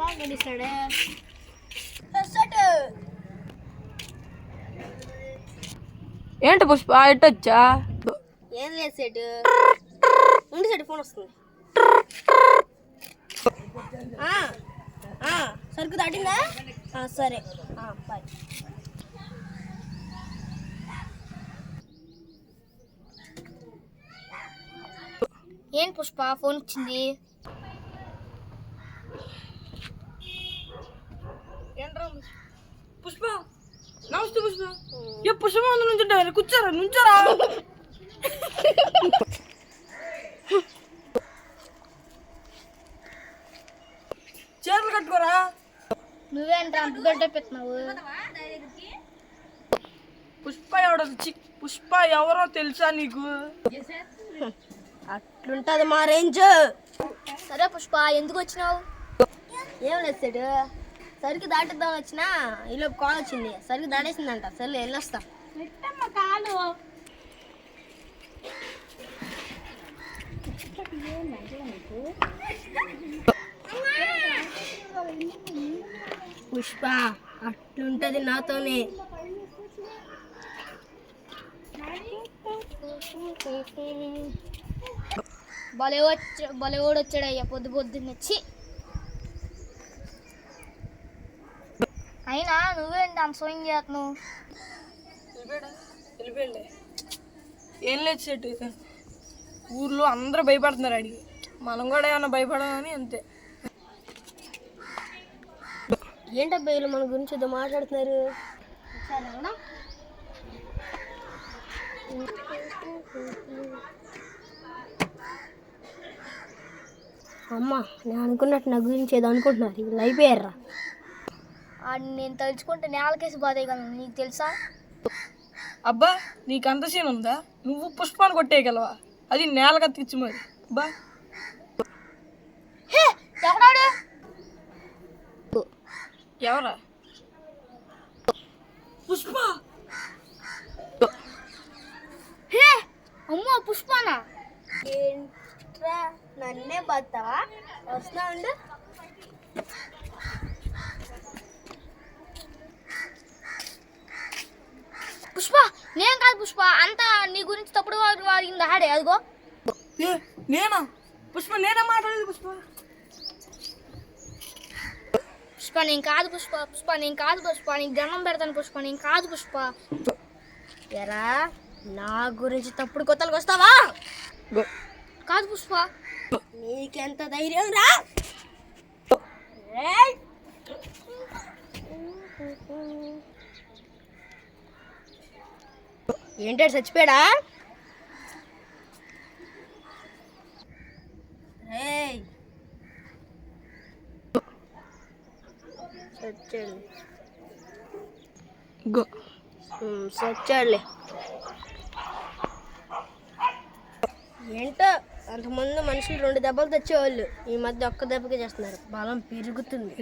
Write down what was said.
బాగా గడిస్తాడే. ఏంటి పుష్ప ఎట్టొచ్చా? ఏం లేదు సెట్ ఉండి సెట్ ఫోన్ వస్తుంది. సరుకు దాటిందా? సరే బాయ్. ఏం పుష్ప ఫోన్ వచ్చింది? పుష్ప నమస్తే పుష్ప. ఏ పుష్ప నుంచుంటారు, కూర్చోరా నుంచోరా. చేతులు కట్టుకోరా. నువ్వేంట్రా అంత దొడ్డ పెట్టున్నావు? పుష్ప ఎవడో పుష్ప ఎవరో తెలుసా నీకు? అట్లుంటది మా రేంజ్. సరే పుష్ప ఎందుకు వచ్చినావు? ఏం లేదు సెట్ సరికి దాటిద్దాం వచ్చినా ఈలోపు కాల్ వచ్చింది. సరికి దాటేసిందంట. సరే వెళ్ళొస్తా. కాలు పుష్ప అట్లుంటది నాతోనే. బలే వచ్చాడయ్యా పొద్దున్నొచ్చి. అయినా నువ్వేంటి అంత స్వయం చేస్తున్నావు? వెళ్ళిపోయండి. ఏం లేదు సెట్, ఊర్లో అందరూ భయపడుతున్నారు అడిగి, మనం కూడా ఏమన్నా భయపడాలని అంతే. ఏంటబ్బా వీళ్ళు మన గురించి ఏదో మాట్లాడుతున్నారు. అమ్మా నేను అనుకున్నట్టు నా గురించి ఏదో అనుకుంటున్నారు. వీళ్ళు అయిపోయారా? నేను తలుచుకుంటే నేలకేసి బాధేయగలను. నీకు తెలుసా? అబ్బా నీకు అంత సీన్ ఉందా? నువ్వు పుష్పాన్ని కొట్టేయగలవా? అది నేల కత్తిచ్చు మరి. అబ్బా ఎవరా? పుష్ప. అమ్మో పుష్పనా? ఏంట్రా నన్నే బతావా? వస్తున్నా ఉండు. పుష్ప నేను కాదు పుష్ప, అంతా నీ గురించి తప్పుడు వాడింది ఆడే. అదిగో నేనా? పుష్ప నేనే మాట్లాడేది. పుష్ప పుష్ప నేను కాదు పుష్ప. పుష్ప నేను కాదు పుష్ప. నీకు దండం పెడతాను పుష్ప. నేను కాదు పుష్ప. ఎరా నా గురించి తప్పుడు కొత్తలకు వస్తావా? కాదు పుష్ప. నీకెంత ధైర్యం రా? ఏంటాడు చచ్చిపోయాడా? సచ్చాడులే. ఏంటో అంతకుముందు మనుషులు 2 దెబ్బలు తెచ్చేవాళ్ళు, ఈ మధ్య ఒక్క దెబ్బకే చేస్తున్నారు. బలం పెరుగుతుంది.